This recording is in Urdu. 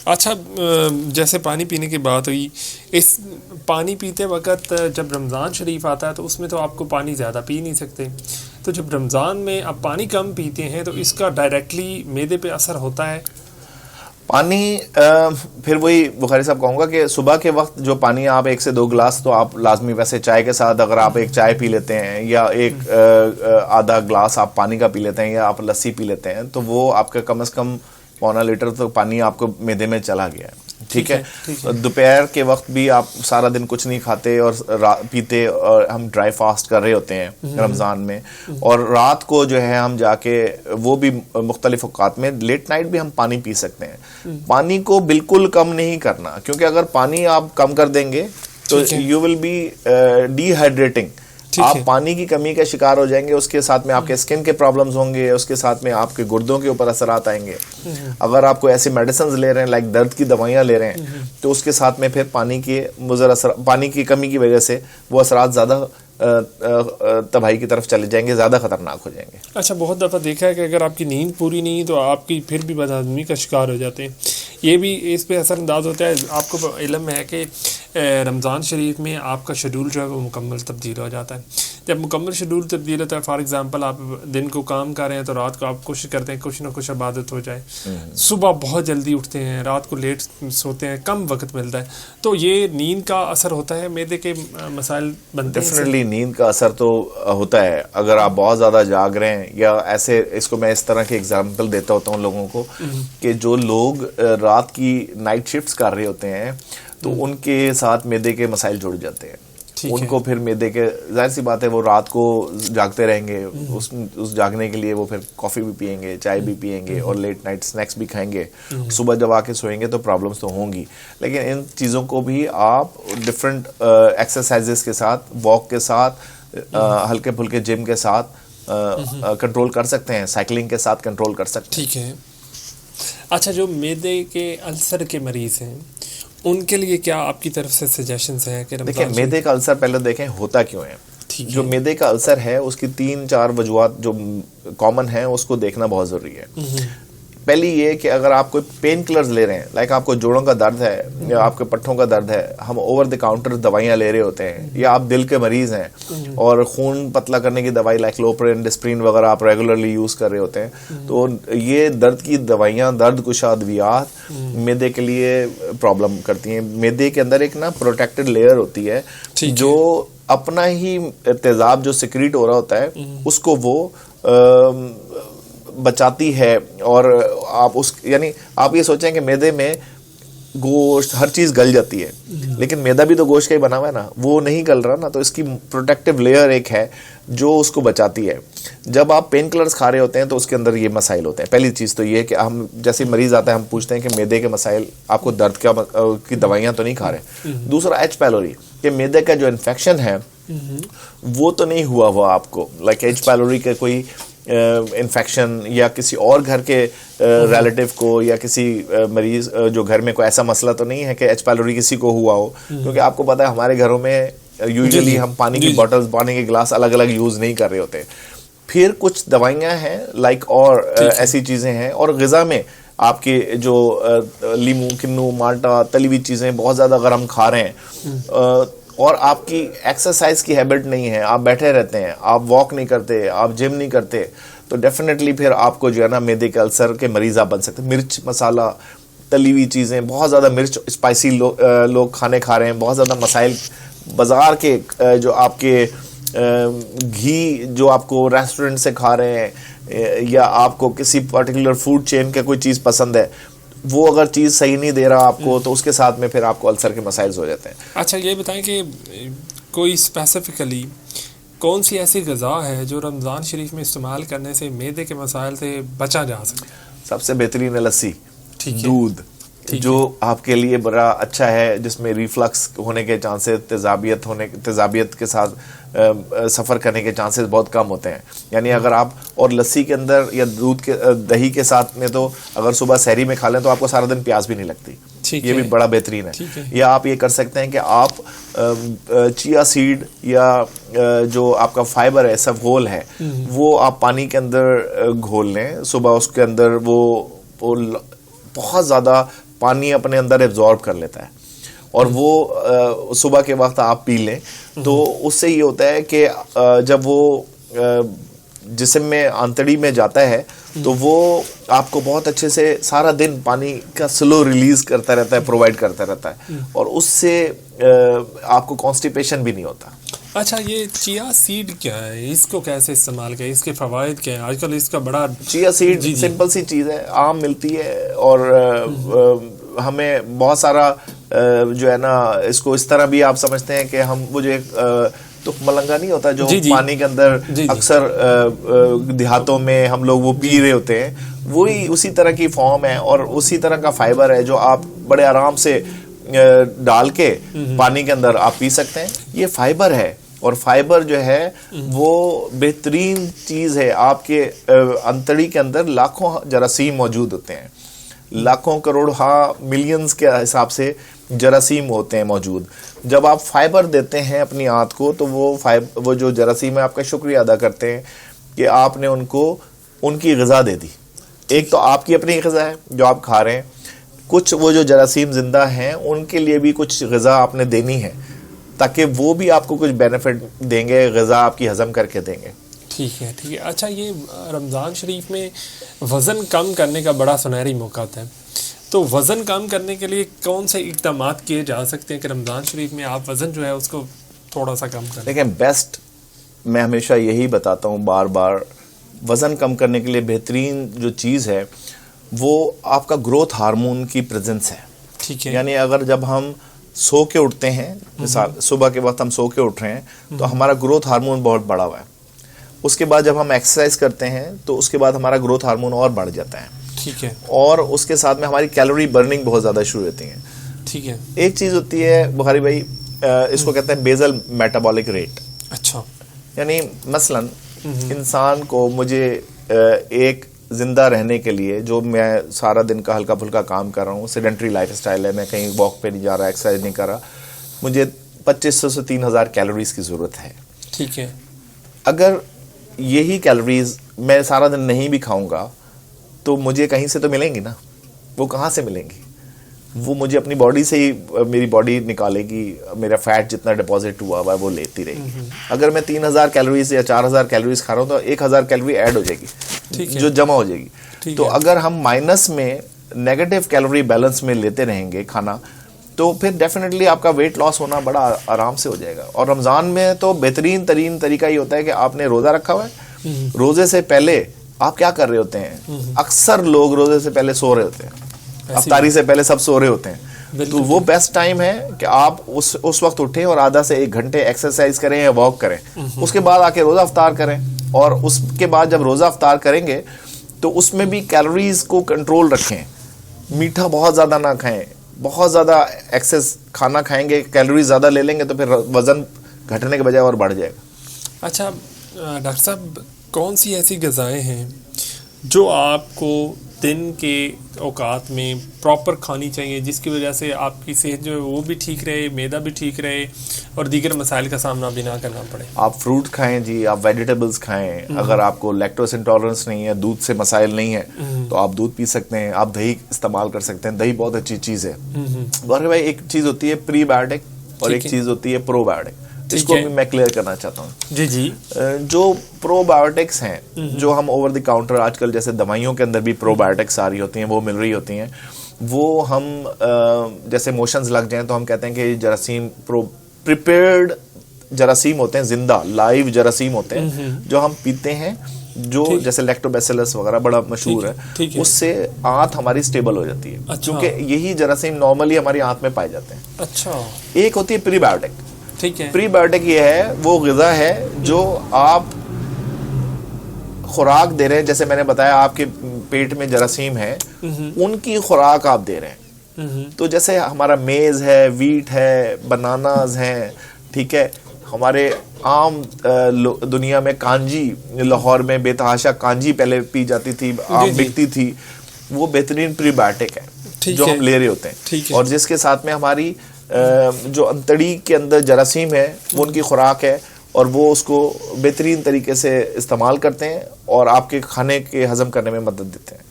اچھا جیسے پانی پینے کی بات ہوئی، اس پانی پیتے وقت جب رمضان شریف آتا ہے تو اس میں تو آپ کو پانی زیادہ پی نہیں سکتے، تو جب رمضان میں آپ پانی کم پیتے ہیں تو اس کا ڈائریکٹلی معدے پہ اثر ہوتا ہے؟ پانی پھر وہی بخاری صاحب کہوں گا کہ صبح کے وقت جو پانی آپ 1 سے 2 گلاس تو آپ لازمی، ویسے چائے کے ساتھ اگر آپ ایک چائے پی لیتے ہیں یا ایک آدھا گلاس آپ پانی کا پی لیتے ہیں یا آپ لسی پی لیتے ہیں تو وہ آپ کا کم از کم 1.25 لیٹر تو پانی آپ کو معدے میں چلا گیا ہے. ٹھیک ہے. دوپہر کے وقت بھی آپ سارا دن کچھ نہیں کھاتے اور پیتے، اور ہم ڈرائی فاسٹ کر رہے ہوتے ہیں رمضان میں، اور رات کو جو ہے ہم جا کے وہ بھی مختلف اوقات میں لیٹ نائٹ بھی ہم پانی پی سکتے ہیں. پانی کو بالکل کم نہیں کرنا، کیونکہ اگر پانی آپ کم کر دیں گے تو یو ول بی ڈی ہائیڈریٹنگ، آپ پانی کی کمی کا شکار ہو جائیں گے. اس کے ساتھ میں آپ کے اسکن کے پرابلمز ہوں گے، اس کے ساتھ میں آپ کے گردوں کے اوپر اثرات آئیں گے. اگر آپ کو ایسی میڈیسنز لے رہے ہیں لائک درد کی دوائیاں لے رہے ہیں تو اس کے ساتھ میں پھر پانی کے مضر اثر، پانی کی کمی کی وجہ سے وہ اثرات زیادہ تباہی کی طرف چلے جائیں گے، زیادہ خطرناک ہو جائیں گے. اچھا بہت دفعہ دیکھا ہے کہ اگر آپ کی نیند پوری نہیں تو آپ کی پھر بھی بد ہضمی کا شکار ہو جاتے ہیں، یہ بھی اس پہ اثر انداز ہوتا ہے. آپ کو علم ہے کہ رمضان شریف میں آپ کا شیڈول جو ہے وہ مکمل تبدیل ہو جاتا ہے. جب مکمل شیڈول تبدیل ہوتا ہے، فار ایگزامپل آپ دن کو کام کر رہے ہیں تو رات کو آپ کوشش کرتے ہیں کچھ نہ کچھ عبادت ہو جائے، صبح بہت جلدی اٹھتے ہیں، رات کو لیٹ سوتے ہیں، کم وقت ملتا ہے، تو یہ نیند کا اثر ہوتا ہے، معدے کے مسائل بنتے ہیں. ڈیفینیٹلی نیند کا اثر تو ہوتا ہے. اگر آپ بہت زیادہ جاگ رہے ہیں یا ایسے، اس کو میں اس طرح کی ایگزامپل دیتا ہوتا ہوں لوگوں کو کہ جو لوگ رات کی نائٹ شفٹس کر رہے ہوتے ہیں تو ان کے ساتھ معدے کے مسائل جڑ جاتے ہیں. ان کو پھر معدے کے، ظاہر سی بات ہے وہ رات کو جاگتے رہیں گے، اس جاگنے کے لیے وہ پھر کافی بھی پئیں گے، چائے بھی پئیں گے اور لیٹ نائٹ سنیکس بھی کھائیں گے. صبح جب آ کے سوئیں گے تو پرابلمس تو ہوں گی، لیکن ان چیزوں کو بھی آپ ڈفرینٹ ایکسرسائزز کے ساتھ، واک کے ساتھ، ہلکے پھلکے جم کے ساتھ کنٹرول کر سکتے ہیں، سائیکلنگ کے ساتھ کنٹرول کر سکتے ہیں. ٹھیک ہے. اچھا جو معدے کے السر کے مریض ہیں ان کے لیے کیا آپ کی طرف سے سجیشنز ہیں کہ دیکھیں معدے کا السر پہلے دیکھیں ہوتا کیوں ہے. جو معدے کا السر ہے اس کی 3-4 وجوہات جو کامن ہیں اس کو دیکھنا بہت ضروری ہے. پہلی یہ کہ اگر آپ کوئی پین کلرز لے رہے ہیں، لائک آپ کو جوڑوں کا درد ہے یا آپ کے پٹھوں کا درد ہے، ہم اوور دی کاؤنٹر دوائیاں لے رہے ہوتے ہیں، یا آپ دل کے مریض ہیں اور خون پتلا کرنے کی دوائی لائک لوپرین، ڈسپرین وغیرہ آپ ریگولرلی یوز کر رہے ہوتے ہیں، تو یہ درد کی دوائیاں، درد کشا ادویات معدے کے لیے پرابلم کرتی ہیں. معدے کے اندر ایک نا پروٹیکٹڈ لیئر ہوتی ہے جو اپنا ہی تیزاب جو سیکریٹ ہو رہا ہوتا ہے اس کو وہ بچاتی ہے. اور آپ اس، یعنی آپ یہ سوچیں کہ معدے میں گوشت ہر چیز گل جاتی ہے، لیکن معدہ بھی تو گوشت کا ہی بنا ہوا ہے نا، وہ نہیں گل رہا نا، تو اس کی پروٹیکٹیو لیئر ایک ہے جو اس کو بچاتی ہے. جب آپ پین کلرز کھا رہے ہوتے ہیں تو اس کے اندر یہ مسائل ہوتے ہیں. پہلی چیز تو یہ کہ ہم جیسے مریض آتا ہے ہم پوچھتے ہیں کہ معدے کے مسائل، آپ کو درد کی دوائیاں تو نہیں کھا رہے. دوسرا ایچ پیلوری، کہ معدے کا جو انفیکشن ہے وہ تو نہیں ہوا آپ کو، لائک ایچ پیلوری کا کوئی انفیکشن یا کسی اور گھر کے ریلیٹیو کو یا کسی مریض جو گھر میں کوئی ایسا مسئلہ تو نہیں ہے کہ ایچ پیلوری کسی کو ہوا ہو. کیونکہ آپ کو پتا ہے ہمارے گھروں میں یوزلی ہم پانی کی بوٹلز، پانی کے گلاس الگ الگ یوز نہیں کر رہے ہوتے. پھر کچھ دوائیاں ہیں لائک اور ایسی چیزیں ہیں، اور غذا میں آپ کے جو لیمو، کنو، مالٹا، تلی ہوئی چیزیں بہت زیادہ اگر ہم کھا رہے ہیں، اور آپ کی ایکسرسائز کی ہیبٹ نہیں ہے، آپ بیٹھے رہتے ہیں، آپ واک نہیں کرتے، آپ جم نہیں کرتے، تو ڈیفینیٹلی پھر آپ کو جو ہے نا معدے کے السر کے مریض آپ بن سکتے ہیں. مرچ مسالہ، تلی ہوئی چیزیں، بہت زیادہ مرچ اسپائسی لوگ کھانے کھا رہے ہیں، بہت زیادہ مسائل. بازار کے جو آپ کے گھی جو آپ کو ریسٹورنٹ سے کھا رہے ہیں، یا آپ کو کسی پرٹیکولر فوڈ چین کا کوئی چیز پسند ہے، وہ اگر چیز صحیح نہیں دے رہا آپ کو تو اس کے ساتھ میں پھر آپ کو السر کے مسائل ہو جاتے ہیں. اچھا یہ بتائیں کہ کوئی اسپیسیفکلی کون سی ایسی غذا ہے جو رمضان شریف میں استعمال کرنے سے معدے کے مسائل سے بچا جا سکے؟ سب سے بہترین ہے لسی، دودھ، جو آپ کے لیے بڑا اچھا ہے، جس میں ریفلکس ہونے کے چانسز، تیزابیت کے ساتھ سفر کرنے کے چانسز بہت کم ہوتے ہیں. یعنی اگر آپ، اور لسی کے اندر یا دودھ کے دہی کے ساتھ میں تو اگر صبح سحری میں کھا لیں تو آپ کو سارا دن پیاس بھی نہیں لگتی، یہ بھی بڑا بہترین ہے. یا آپ یہ کر سکتے ہیں کہ آپ چیا سیڈ یا جو آپ کا فائبر ہے، سفغول ہے، وہ آپ پانی کے اندر گھول لیں صبح، اس کے اندر وہ بہت زیادہ پانی اپنے اندر ایبزارب کر لیتا ہے اور وہ صبح کے وقت آپ پی لیں تو اس سے یہ ہوتا ہے کہ جب وہ جسم میں آنتڑی میں جاتا ہے تو وہ آپ کو بہت اچھے سے سارا دن پانی کا سلو ریلیز کرتا رہتا ہے, پرووائڈ کرتا رہتا ہے, اور اس سے آپ کو کانسٹیپیشن بھی نہیں ہوتا. اچھا, یہ چیا سیڈ کیا ہے, اس کو کیسے استعمال کریں, اس کے فوائد کیا ہیں؟ آج کل اس کا بڑا چیا سیڈ سمپل سی چیز ہے, عام ملتی ہے, اور ہمیں بہت سارا جو ہے نا اس کو اس طرح بھی آپ سمجھتے ہیں کہ ہم وہ جو ایک تخم ملنگا نہیں ہوتا جو پانی کے اندر اکثر دیہاتوں میں ہم لوگ وہ پی رہے ہوتے ہیں, وہی اسی طرح کی فارم ہے اور اسی طرح کا فائبر ہے جو آپ بڑے آرام سے ڈال کے پانی کے اندر آپ پی سکتے ہیں. یہ فائبر ہے, اور فائبر جو ہے وہ بہترین چیز ہے. آپ کے انتڑی کے اندر لاکھوں جراثیم موجود ہوتے ہیں, لاکھوں کروڑ ملینز کے حساب سے جراثیم ہوتے ہیں موجود. جب آپ فائبر دیتے ہیں اپنی آنت کو تو وہ جو جراثیم ہے آپ کا شکریہ ادا کرتے ہیں کہ آپ نے ان کو ان کی غذا دے دی. ایک تو آپ کی اپنی غذا ہے جو آپ کھا رہے ہیں, کچھ وہ جو جراثیم زندہ ہیں ان کے لیے بھی کچھ غذا آپ نے دینی ہے تاکہ وہ بھی آپ کو کچھ بینیفٹ دیں گے, غذا آپ کی ہضم کر کے دیں گے. ٹھیک ہے, ٹھیک ہے. اچھا, یہ رمضان شریف میں وزن کم کرنے کا بڑا سنہری موقع ہوتا ہے, تو وزن کم کرنے کے لیے کون سے اقدامات کیے جا سکتے ہیں کہ رمضان شریف میں آپ وزن جو ہے اس کو تھوڑا سا کم کریں؟ دیکھیں, بیسٹ میں ہمیشہ یہی بتاتا ہوں بار بار, وزن کم کرنے کے لیے بہترین جو چیز ہے وہ آپ کا گروتھ ہارمون کی پریزنس ہے. ٹھیک ہے, یعنی اگر جب ہم سو کے اٹھتے ہیں, مثال صبح کے وقت ہم سو کے اٹھ رہے ہیں تو ہمارا گروتھ ہارمون بہت بڑا ہوا ہے. اس کے بعد جب ہم ایکسرسائز کرتے ہیں تو اس کے بعد ہمارا گروتھ ہارمون اور بڑھ جاتا ہے. ٹھیک ہے, اور اس کے ساتھ میں ہماری کیلوری برننگ بہت زیادہ شروع ہوتی ہیں. ٹھیک ہے. ایک چیز ہوتی ہے بخاری بھائی, اس کو کہتے ہیں بیزل میٹابولک ریٹ. اچھا, یعنی مثلا انسان کو مجھے ایک زندہ رہنے کے لیے, جو میں سارا دن کا ہلکا پھلکا کام کر رہا ہوں, سیڈنٹری لائف اسٹائل ہے, میں کہیں واک پہ نہیں جا رہا, ایکسرسائز نہیں کر رہا, مجھے 2500 سے 3000 کیلوریز کی ضرورت ہے. ٹھیک ہے. اگر یہی کیلوریز میں سارا دن نہیں بھی کھاؤں گا تو مجھے کہیں سے تو ملیں گی نا. وہ کہاں سے ملیں گی؟ وہ مجھے اپنی باڈی سے ہی, میری باڈی نکالے گی, میرا فیٹ جتنا ڈپازٹ ہوا ہوا ہے وہ لیتی رہے گی. اگر میں 3000 کیلوریز یا 4000 کیلوریز کھا رہا ہوں تو 1000 کیلوری ایڈ ہو جائے گی جو جمع ہو جائے گی. تو اگر ہم مائنس میں نیگیٹو کیلوری بیلنس میں لیتے رہیں گے کھانا تو پھر ڈیفینیٹلی آپ کا ویٹ لاس ہونا بڑا آرام سے ہو جائے گا. اور رمضان میں تو بہترین ترین طریقہ یہ ہوتا ہے کہ آپ نے روزہ رکھا ہوا ہے, روزے سے پہلے آپ کیا کر رہے ہوتے ہیں؟ اکثر لوگ روزے سے پہلے سو رہے ہوتے ہیں, افطاری سے پہلے سب سو رہے ہوتے ہیں. تو وہ بیسٹ ٹائم ہے کہ آپ اس وقت اٹھیں اور آدھا سے 1 گھنٹے ایکسرسائز کریں یا واک کریں, اس کے بعد آ کے روزہ افطار کریں. اور اس کے بعد جب روزہ افطار کریں گے تو اس میں بھی کیلوریز کو کنٹرول رکھیں, میٹھا بہت زیادہ نہ کھائیں. بہت زیادہ ایکسس کھانا کھائیں گے, کیلوریز زیادہ لے لیں گے تو پھر وزن گھٹنے کے بجائے اور بڑھ جائے گا. اچھا ڈاکٹر صاحب, کون سی ایسی غذائیں ہیں جو آپ کو دن کے اوقات میں پراپر کھانی چاہیے جس کی وجہ سے آپ کی صحت جو ہے وہ بھی ٹھیک رہے, معدہ بھی ٹھیک رہے اور دیگر مسائل کا سامنا بھی نہ کرنا پڑے؟ آپ فروٹ کھائیں جی, آپ ویجیٹیبلز کھائیں. اگر آپ کو لیکٹوز انٹالرنس نہیں ہے, دودھ سے مسائل نہیں ہے, تو آپ دودھ پی سکتے ہیں. آپ دہی استعمال کر سکتے ہیں, دہی بہت اچھی چیز ہے. باقی بھائی ایک چیز ہوتی ہے پری بایوٹک اور ایک چیز ہوتی ہے پرو بایوٹک, اس کو بھی میں کلیئر کرنا چاہتا ہوں. جی جی. جو پرو بایوٹکس ہیں, جو ہم اوور دی کاؤنٹر آج کل جیسے دوائیوں کے اندر بھی پرو بایوٹکس آ رہی ہوتی ہیں, وہ مل رہی ہوتی ہیں, وہ ہم جیسے موشنز لگ جائیں تو ہم کہتے ہیں کہ جراثیم پریپیئرڈ جراثیم ہوتے ہیں, زندہ لائیو جراثیم ہوتے ہیں جو ہم پیتے ہیں, جو جیسے لیکٹوبیسیلس وغیرہ بڑا مشہور ہے, اس سے آنت ہماری سٹیبل ہو جاتی ہے, کیونکہ یہی جراثیم نارملی ہماری آنت میں پائے جاتے ہیں. اچھا. ایک ہوتی ہے پری بایوٹک. ٹھیک ہے. پری بایوٹک یہ ہے, وہ غذا ہے جو آپ خوراک دے رہے ہیں, جیسے میں نے بتایا آپ کے پیٹ میں جراثیم ہے, ان کی خوراک آپ دے رہے ہیں. تو جیسے ہمارا میز ہے, ویٹ ہے, بناناز ہیں, ٹھیک ہے, ہمارے عام دنیا میں کانجی, لاہور میں بے تحاشا کانجی پہلے پی جاتی تھی, عام بکتی تھی, وہ بہترین پری بایوٹک ہے جو ہم لے رہے ہوتے ہیں, اور جس کے ساتھ میں ہماری جو انتڑی کے اندر جراثیم ہے وہ ان کی خوراک ہے, اور وہ اس کو بہترین طریقے سے استعمال کرتے ہیں اور آپ کے کھانے کے ہضم کرنے میں مدد دیتے ہیں.